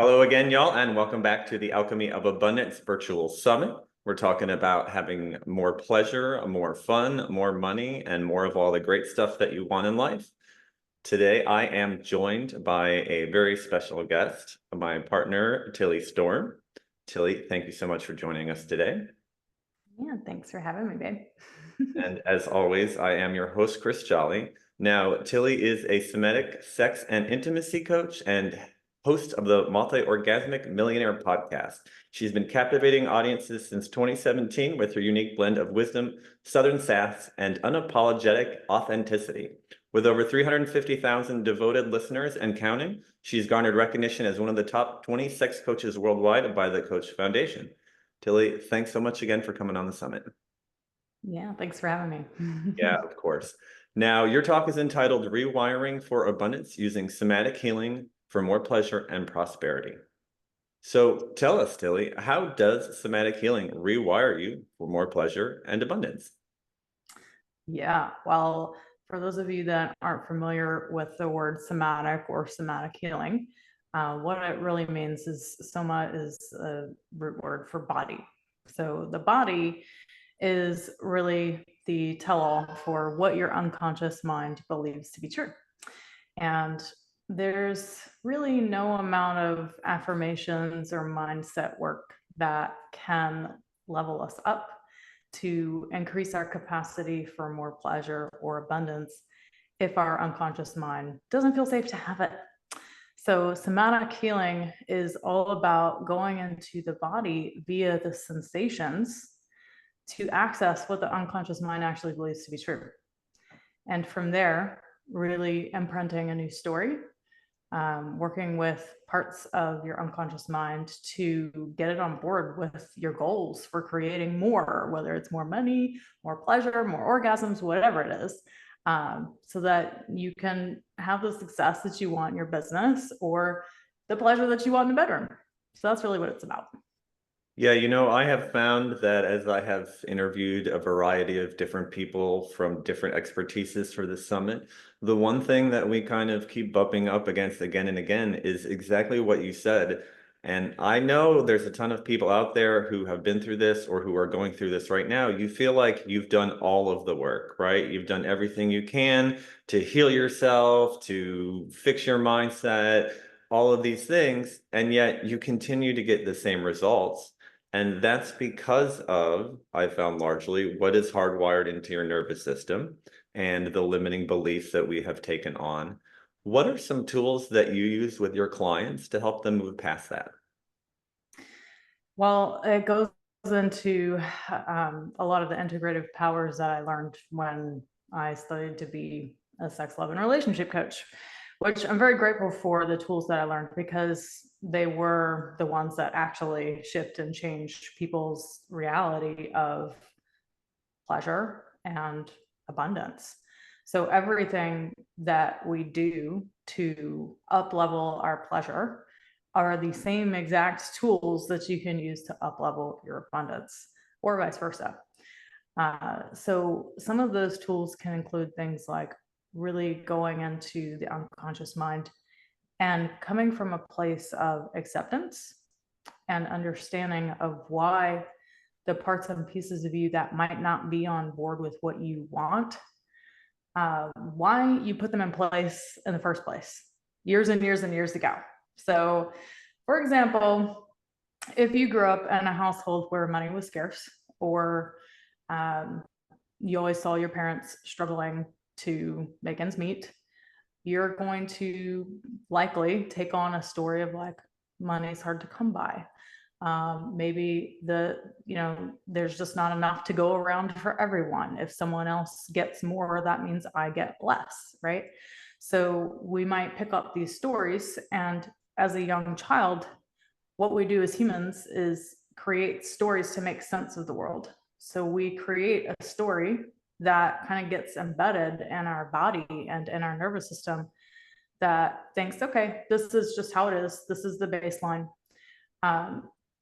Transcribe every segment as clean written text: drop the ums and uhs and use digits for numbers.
Hello again, y'all, and welcome back to the Alchemy of Abundance Virtual Summit. We're talking about having more pleasure, more fun, more money, and more of all the great stuff that you want in life. Today, I am joined by a very special guest, my partner, Tilly Storm. Tilly, thank you so much for joining us today. Yeah, thanks for having me, babe. And as always, I am your host, Chris Jolly. Now, Tilly is a Somatic sex and intimacy coach and host of the Multi-Orgasmic Millionaire podcast. She's been captivating audiences since 2017 with her unique blend of wisdom, Southern sass, and unapologetic authenticity. With over 350,000 devoted listeners and counting, she's garnered recognition as one of the top 20 sex coaches worldwide by the Coach Foundation. Tilly, thanks so much again for coming on the summit. Yeah, thanks for having me. Yeah, of course. Now, your talk is entitled Rewiring for Abundance Using Somatic Healing for More Pleasure and Prosperity. So tell us, Tilly, how does somatic healing rewire you for more pleasure and abundance? Yeah, well, for those of you that aren't familiar with the word somatic or somatic healing, what it really means is soma is a root word for body. So the body is really the tell-all for what your unconscious mind believes to be true. And there's really no amount of affirmations or mindset work that can level us up to increase our capacity for more pleasure or abundance if our unconscious mind doesn't feel safe to have it. So, somatic healing is all about going into the body via the sensations to access what the unconscious mind actually believes to be true. And from there, really imprinting a new story, working with parts of your unconscious mind to get it on board with your goals for creating more, whether it's more money, more pleasure, more orgasms, whatever it is, so that you can have the success that you want in your business or the pleasure that you want in the bedroom. So that's really what it's about. Yeah, I have found that as I have interviewed a variety of different people from different expertises for the summit, the one thing that we kind of keep bumping up against again and again is exactly what you said. And I know there's a ton of people out there who have been through this or who are going through this right now. You feel like you've done all of the work, right? You've done everything you can to heal yourself, to fix your mindset, all of these things, and yet you continue to get the same results. And that's because of, I found largely, what is hardwired into your nervous system and the limiting beliefs that we have taken on. What are some tools that you use with your clients to help them move past that? Well, it goes into a lot of the integrative powers that I learned when I studied to be a sex, love, and relationship coach, which I'm very grateful for the tools that I learned because they were the ones that actually shift and change people's reality of pleasure and abundance. So everything that we do to up level our pleasure are the same exact tools that you can use to up level your abundance or vice versa. So some of those tools can include things like really going into the unconscious mind and coming from a place of acceptance and understanding of why the parts and pieces of you that might not be on board with what you want, why you put them in place in the first place, years and years and years ago. So, for example, if you grew up in a household where money was scarce, or you always saw your parents struggling to make ends meet, you're going to likely take on a story of like, money's hard to come by. Maybe there's just not enough to go around for everyone. If someone else gets more, that means I get less, right? So we might pick up these stories, and as a young child, what we do as humans is create stories to make sense of the world. So we create a story that kind of gets embedded in our body and in our nervous system that thinks, okay, this is just how it is. This is the baseline.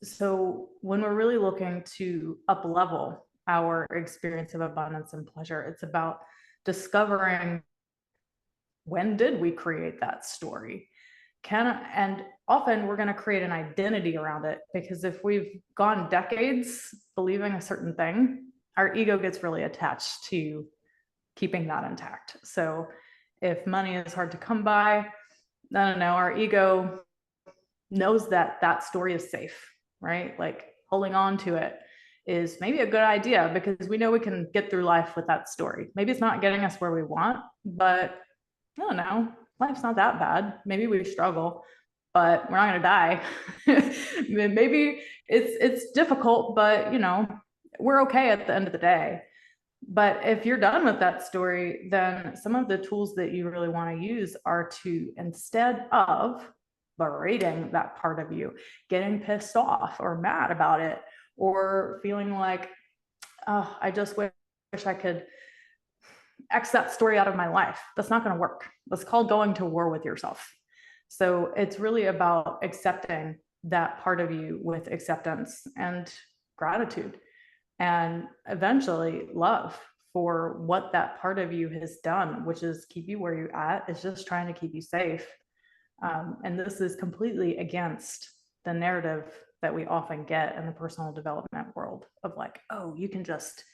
So when we're really looking to up level our experience of abundance and pleasure, it's about discovering, when did we create that story? And often we're going to create an identity around it, because if we've gone decades believing a certain thing, our ego gets really attached to keeping that intact. So if money is hard to come by, I don't know, our ego knows that that story is safe, right? Like holding on to it is maybe a good idea, because we know we can get through life with that story. Maybe it's not getting us where we want, but I don't know, life's not that bad. Maybe we struggle, but we're not going to die. Maybe it's difficult, but you know, we're okay at the end of the day. But if you're done with that story, then some of the tools that you really want to use are to, instead of berating that part of you, getting pissed off or mad about it, or feeling like, oh, I just wish I could X that story out of my life. That's not going to work. That's called going to war with yourself. So it's really about accepting that part of you with acceptance and gratitude, and eventually love for what that part of you has done, which is keep you where you're at. It's just trying to keep you safe. And this is completely against the narrative that we often get in the personal development world of like, oh, you can just,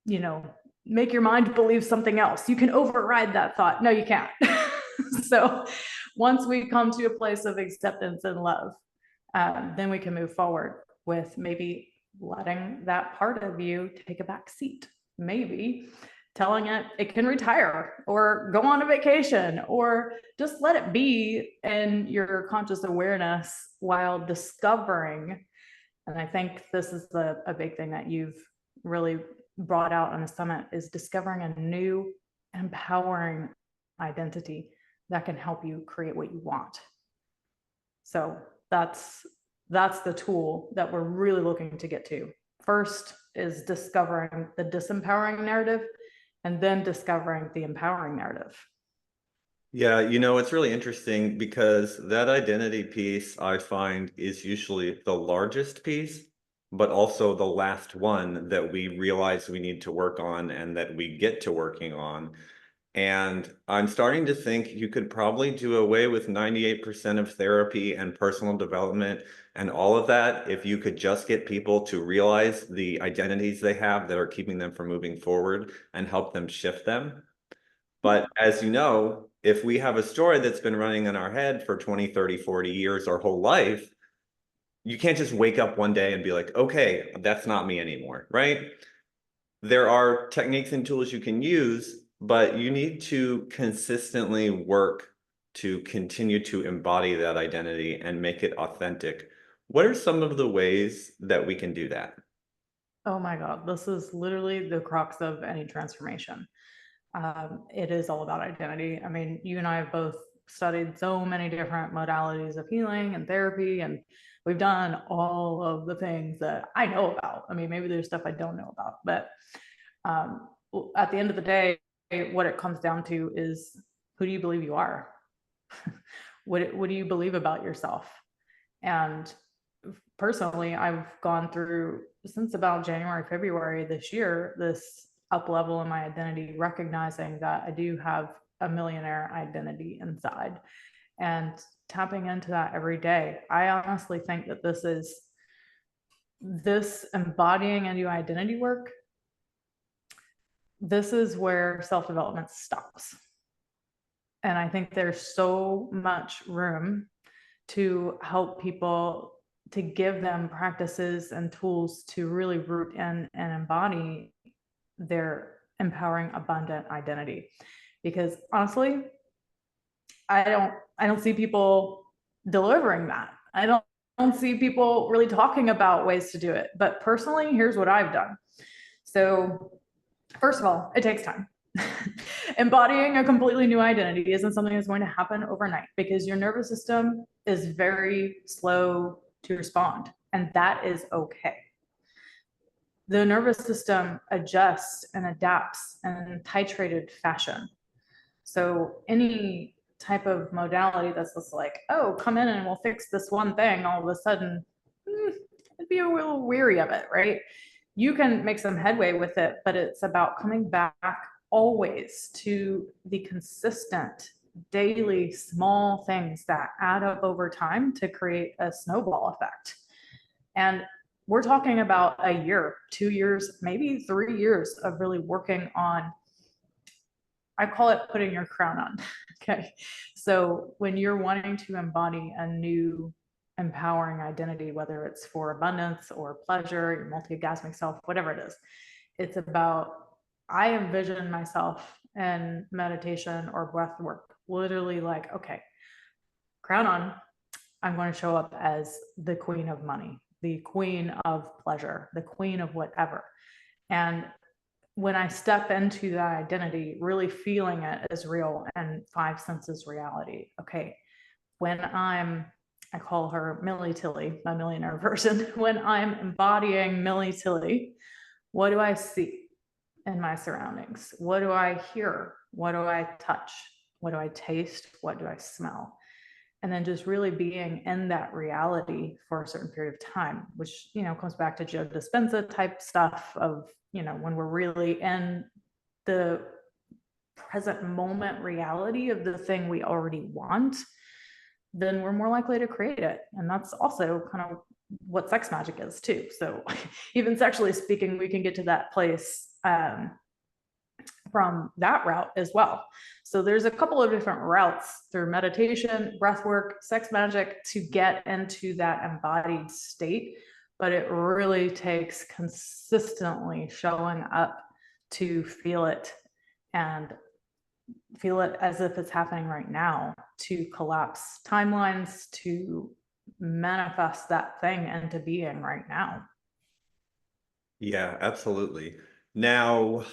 you know, make your mind believe something else. You can override that thought. No, you can't. So once we come to a place of acceptance and love, then we can move forward with maybe letting that part of you take a back seat, maybe telling it can retire or go on a vacation, or just let it be in your conscious awareness while discovering. And I think this is a big thing that you've really brought out on the summit, is discovering a new empowering identity that can help you create what you want. So that's the tool that we're really looking to get to. First is discovering the disempowering narrative, and then discovering the empowering narrative. Yeah, you know, it's really interesting because that identity piece I find is usually the largest piece, but also the last one that we realize we need to work on and that we get to working on. And I'm starting to think you could probably do away with 98% of therapy and personal development and all of that if you could just get people to realize the identities they have that are keeping them from moving forward and help them shift them. But as you know, if we have a story that's been running in our head for 20, 30, 40 years, our whole life, you can't just wake up one day and be like, okay, that's not me anymore, right? There are techniques and tools you can use, but you need to consistently work to continue to embody that identity and make it authentic. What are some of the ways that we can do that? Oh my God, this is literally the crux of any transformation. It is all about identity. I mean, you and I have both studied so many different modalities of healing and therapy, and we've done all of the things that I know about. I mean, maybe there's stuff I don't know about, but at the end of the day, what it comes down to is, who do you believe you are? What do you believe about yourself? And personally, I've gone through, since about January, February this year, this up level in my identity, recognizing that I do have a millionaire identity inside, and tapping into that every day. I honestly think that this embodying a new identity work, this is where self-development stops. And I think there's so much room to help people, to give them practices and tools to really root in and embody their empowering, abundant identity. Because honestly, I don't see people delivering that. I don't see people really talking about ways to do it. But personally, here's what I've done. So first of all, it takes time. Embodying a completely new identity isn't something that's going to happen overnight, because your nervous system is very slow to respond, and that is okay. The nervous system adjusts and adapts in titrated fashion. So any type of modality that's just like, oh, come in and we'll fix this one thing, all of a sudden, it'd be a little weary of it, right? You can make some headway with it, but it's about coming back always to the consistent daily small things that add up over time to create a snowball effect. And we're talking about a year, 2 years, maybe 3 years of really working on, I call it putting your crown on. Okay. So when you're wanting to embody a new empowering identity, whether it's for abundance or pleasure, your multi-orgasmic self, whatever it is, it's about, I envision myself in meditation or breath work, literally like, okay, crown on, I'm going to show up as the queen of money, the queen of pleasure, the queen of whatever. And when I step into that identity, really feeling it as real and five senses reality. Okay, when I call her Millie Tilly, my millionaire version, when I'm embodying Millie Tilly, what do I see in my surroundings? What do I hear? What do I touch? What do I taste? What do I smell? And then just really being in that reality for a certain period of time, which, comes back to Joe Dispenza type stuff of, when we're really in the present moment reality of the thing we already want, then we're more likely to create it. And that's also kind of what sex magic is too. So even sexually speaking, we can get to that place from that route as well. So there's a couple of different routes through meditation, breath work, sex magic to get into that embodied state. But it really takes consistently showing up to feel it and feel it as if it's happening right now, to collapse timelines, to manifest that thing into being right now. Yeah, absolutely. Now,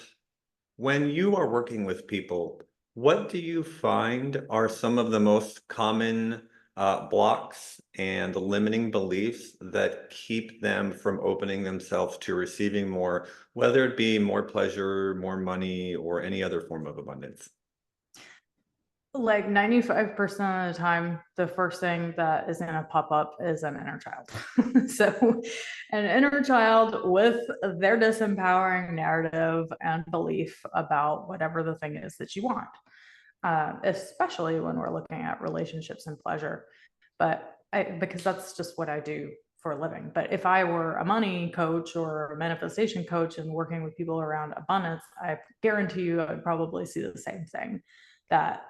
when you are working with people, what do you find are some of the most common blocks and limiting beliefs that keep them from opening themselves to receiving more, whether it be more pleasure, more money, or any other form of abundance? Like 95% of the time, the first thing that is going to pop up is an inner child. So, an inner child with their disempowering narrative and belief about whatever the thing is that you want, especially when we're looking at relationships and pleasure. Because that's just what I do for a living. But if I were a money coach or a manifestation coach and working with people around abundance, I guarantee you I would probably see the same thing, that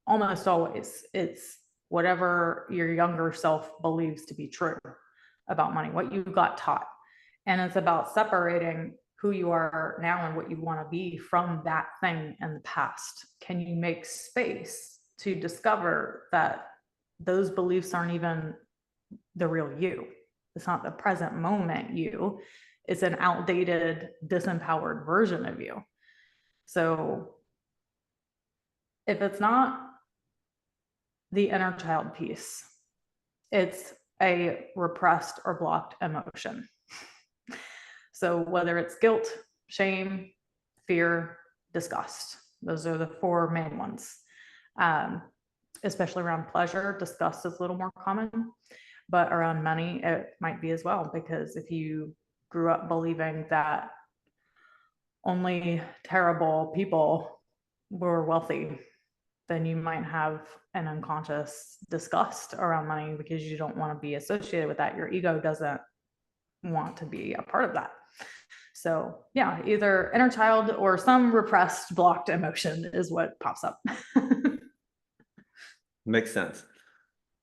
almost always it's whatever your younger self believes to be true about money, what you got taught. And it's about separating who you are now and what you want to be from that thing in the past. Can you make space to discover that those beliefs aren't even the real you? It's not the present moment you. It's an outdated, disempowered version of you. So if it's not the inner child piece, it's a repressed or blocked emotion. So whether it's guilt, shame, fear, disgust, those are the four main ones. Especially around pleasure, disgust is a little more common, but around money, it might be as well, because if you grew up believing that only terrible people were wealthy, then you might have an unconscious disgust around money because you don't want to be associated with that. Your ego doesn't want to be a part of that. So yeah, either inner child or some repressed, blocked emotion is what pops up. Makes sense.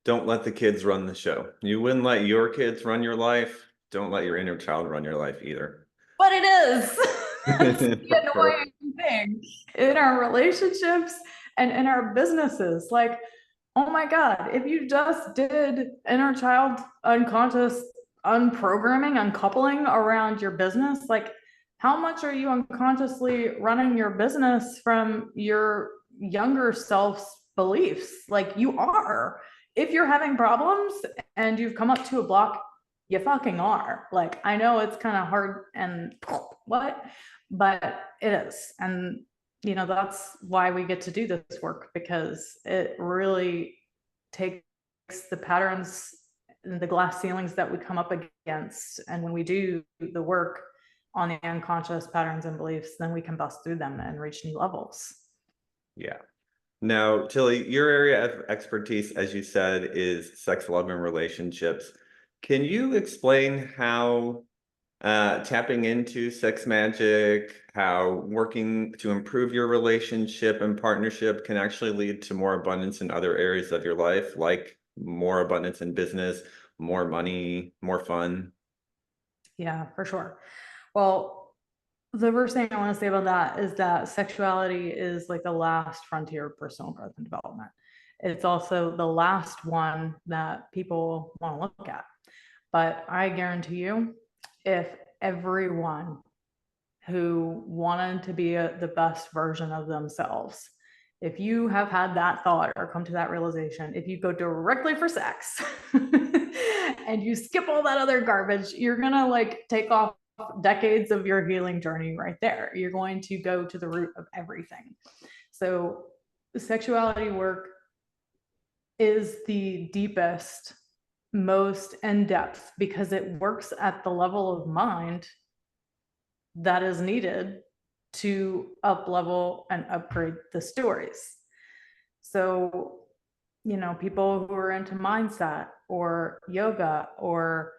Don't let the kids run the show. You wouldn't let your kids run your life. Don't let your inner child run your life either. But it is. It's the For annoying thing in our relationships and in our businesses. Like, oh my God, if you just did inner child unconscious unprogramming, uncoupling around your business, like how much are you unconsciously running your business from your younger self's beliefs? Like you are. If you're having problems and you've come up to a block, you fucking are. Like, I know it's kind of hard and what, but it is. And, that's why we get to do this work, because it really takes the patterns and the glass ceilings that we come up against. And when we do the work on the unconscious patterns and beliefs, then we can bust through them and reach new levels. yeah. Now, Tilly, your area of expertise, as you said, is sex, love, and relationships. Can you explain how tapping into sex magic, how working to improve your relationship and partnership can actually lead to more abundance in other areas of your life, like more abundance in business, more money, more fun? Yeah, for sure. Well, the first thing I want to say about that is that sexuality is like the last frontier of personal growth and development. It's also the last one that people want to look at. But I guarantee you, if everyone who wanted to be the best version of themselves, if you have had that thought or come to that realization, if you go directly for sex and you skip all that other garbage, you're gonna like take off decades of your healing journey right there. You're going to go to the root of everything. So sexuality work is the deepest, most in-depth, because it works at the level of mind that is needed to up level and upgrade the stories. So, you know, people who are into mindset or yoga or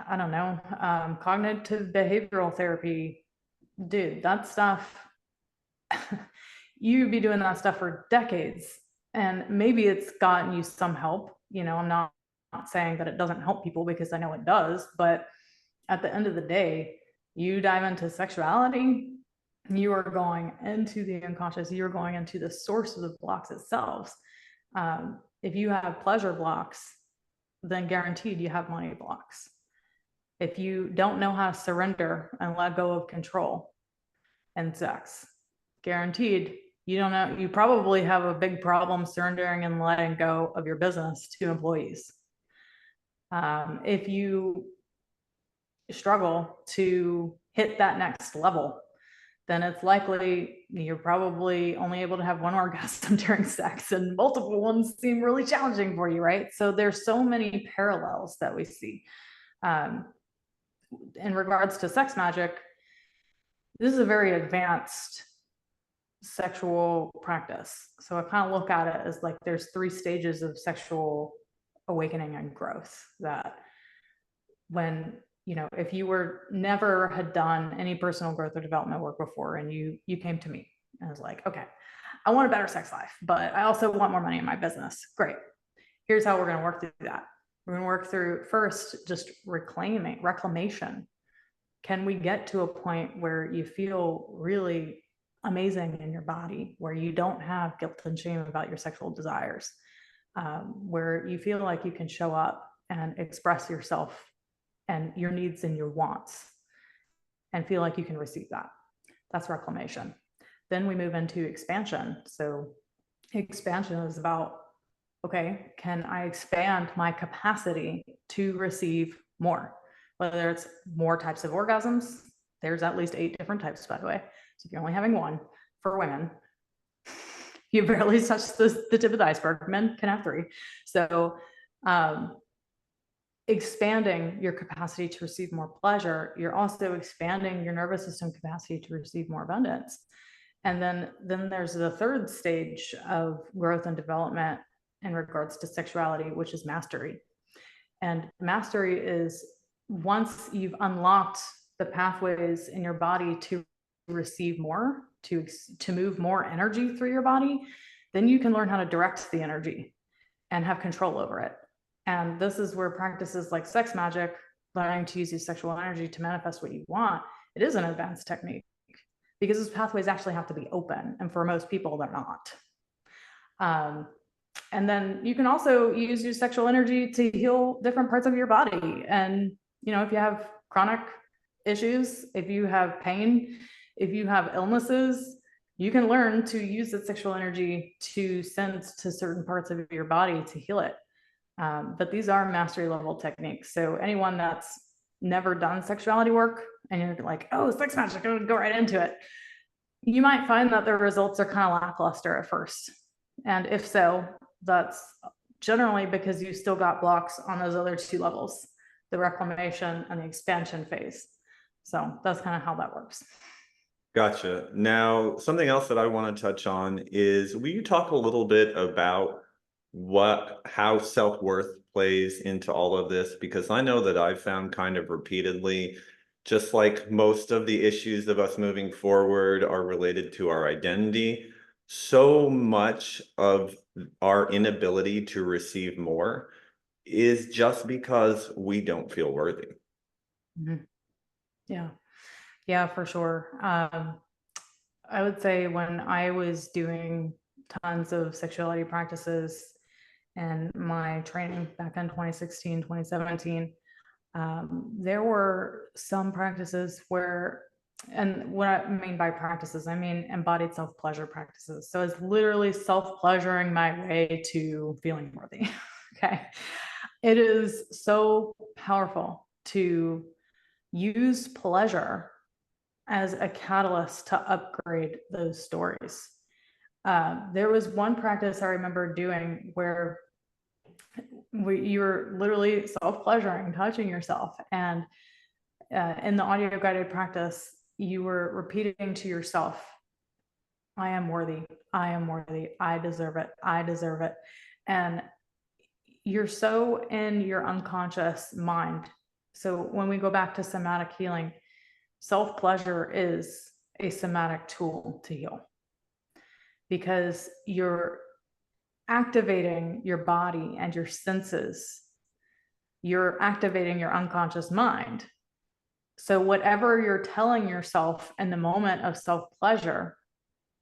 I don't know, cognitive behavioral therapy, dude, that stuff, you'd be doing that stuff for decades. And maybe it's gotten you some help. You know, I'm not saying that it doesn't help people because I know it does, but at the end of the day, you dive into sexuality, you are going into the unconscious, you're going into the source of the blocks itself. If you have pleasure blocks, then guaranteed you have money blocks. If you don't know how to surrender and let go of control and sex, guaranteed you don't know, you probably have a big problem surrendering and letting go of your business to employees. If you struggle to hit that next level, then it's likely you're probably only able to have one orgasm during sex, and multiple ones seem really challenging for you, right? So there's so many parallels that we see. In regards to sex magic, this is a very advanced sexual practice. So I kind of look at it as like there's 3 stages of sexual awakening and growth. That when, you know, if you were never had done any personal growth or development work before, and you came to me and was like, okay, I want a better sex life, but I also want more money in my business. Great. Here's how we're going to work through that. We're going to work through first just reclamation. Can we get to a point where you feel really amazing in your body, where you don't have guilt and shame about your sexual desires, where you feel like you can show up and express yourself and your needs and your wants and feel like you can receive that? That's reclamation. Then we move into expansion. So expansion is about, okay, can I expand my capacity to receive more? Whether it's more types of orgasms, there's at least 8 different types, by the way. So if you're only having one for women, you barely touched the tip of the iceberg. Men can have 3. So expanding your capacity to receive more pleasure, you're also expanding your nervous system capacity to receive more abundance. And then there's the 3rd stage of growth and development in regards to sexuality, which is mastery. And mastery is once you've unlocked the pathways in your body to receive more, to move more energy through your body, then you can learn how to direct the energy and have control over it. And this is where practices like sex magic, learning to use your sexual energy to manifest what you want, it is an advanced technique, because those pathways actually have to be open. And for most people, they're not. And then you can also use your sexual energy to heal different parts of your body. And, you know, if you have chronic issues, if you have pain, if you have illnesses, you can learn to use the sexual energy to send to certain parts of your body to heal it. But these are mastery level techniques. So anyone that's never done sexuality work and you're like, oh, sex magic, I'm gonna go right into it, you might find that the results are kind of lackluster at first. And if so, that's generally because you still got blocks on those other 2 levels, the reclamation and the expansion phase. So that's kind of how that works. Gotcha. Now, something else that I want to touch on is, will you talk a little bit about how self-worth plays into all of this? Because I know that I've found kind of repeatedly, just like most of the issues of us moving forward are related to our identity, so much of our inability to receive more is just because we don't feel worthy. Mhm. Yeah, yeah, for sure. I would say when I was doing tons of sexuality practices and my training back in 2016, 2017, there were some practices where, and what I mean by practices, I mean embodied self pleasure practices. So it's literally self pleasuring my way to feeling worthy. Okay. It is so powerful to use pleasure as a catalyst to upgrade those stories. There was one practice I remember doing where you were literally self-pleasuring, touching yourself. And in the audio guided practice, you were repeating to yourself, I am worthy, I am worthy, I deserve it, I deserve it. And you're so in your unconscious mind. So when we go back to somatic healing, self pleasure is a somatic tool to heal because you're activating your body and your senses. You're activating your unconscious mind. So, whatever you're telling yourself in the moment of self pleasure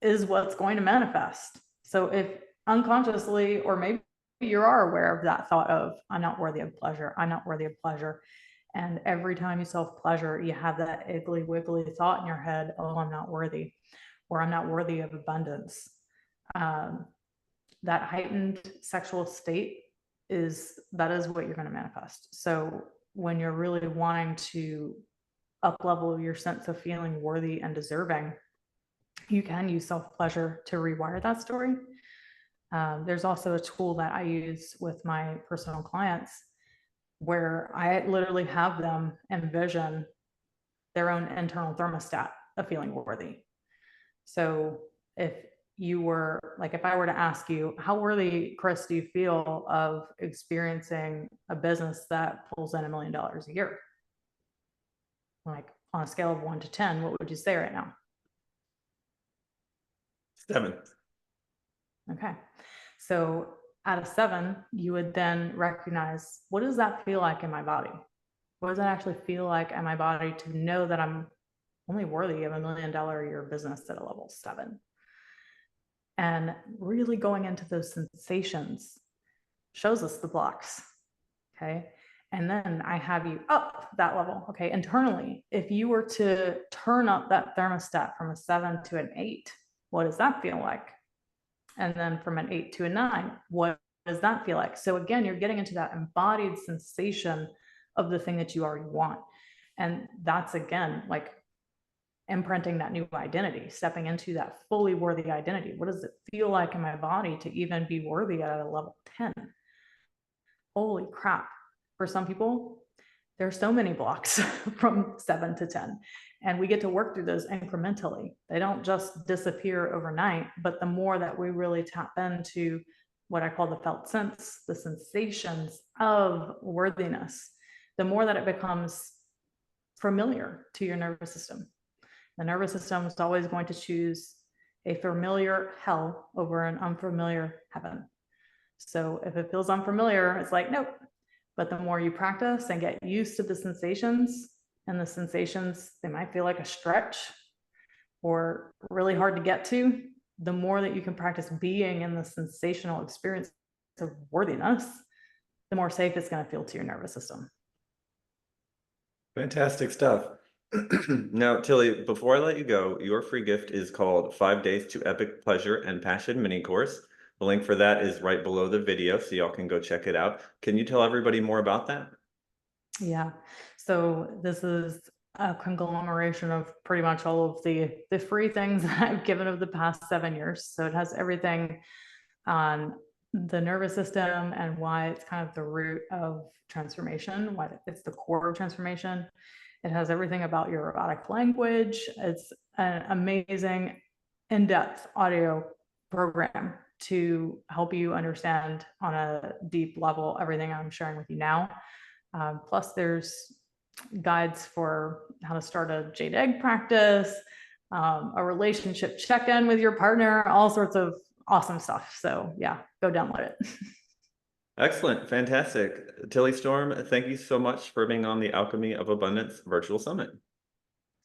is what's going to manifest. So, if unconsciously, or maybe you are aware of that thought of, I'm not worthy of pleasure, I'm not worthy of pleasure. And every time you self pleasure, you have that iggly wiggly thought in your head, oh, I'm not worthy, or I'm not worthy of abundance. Um, that heightened sexual state that is what you're going to manifest. So when you're really wanting to up level your sense of feeling worthy and deserving, you can use self pleasure to rewire that story. There's also a tool that I use with my personal clients where I literally have them envision their own internal thermostat of feeling worthy. So if you were like, if I were to ask you, how worthy, Chris, do you feel of experiencing a business that pulls in $1 million a year? Like on a scale of 1 to 10, what would you say right now? 7. Okay. So out of 7, you would then recognize, what does that feel like in my body? What does that actually feel like in my body to know that I'm only worthy of $1 million a year business at a level 7? And really going into those sensations shows us the blocks. Okay. And then I have you up that level. Okay. Internally, if you were to turn up that thermostat from a 7 to an 8, what does that feel like? And then from an 8 to a 9, what does that feel like? So again, you're getting into that embodied sensation of the thing that you already want. And that's again like imprinting that new identity, stepping into that fully worthy identity. What does it feel like in my body to even be worthy at a level 10? Holy crap. For some people, there's so many blocks from 7 to 10. And we get to work through those incrementally. They don't just disappear overnight, but the more that we really tap into what I call the felt sense, the sensations of worthiness, the more that it becomes familiar to your nervous system. The nervous system is always going to choose a familiar hell over an unfamiliar heaven. So if it feels unfamiliar, it's like, nope. But the more you practice and get used to the sensations, and the sensations, they might feel like a stretch or really hard to get to, the more that you can practice being in the sensational experience of worthiness, the more safe it's going to feel to your nervous system. Fantastic stuff. Now, Tilly, before I let you go, your free gift is called 5 Days to Epic Pleasure and Passion Mini Course. The link for that is right below the video, so y'all can go check it out. Can you tell everybody more about that? Yeah. So this is a conglomeration of pretty much all of the free things that I've given over the past 7 years. So it has everything on the nervous system and why it's kind of the root of transformation, why it's the core of transformation. It has everything about your robotic language. It's an amazing in-depth audio program to help you understand on a deep level everything I'm sharing with you now. Plus, there's guides for how to start a jade egg practice, a relationship check-in with your partner, all sorts of awesome stuff. So yeah, go download it. Excellent. Fantastic. Tilly Storm, thank you so much for being on the Alchemy of Abundance virtual summit.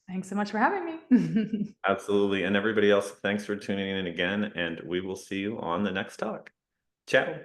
Thanks so much for having me. Absolutely. And everybody else, thanks for tuning in again, and we will see you on the next talk. Ciao.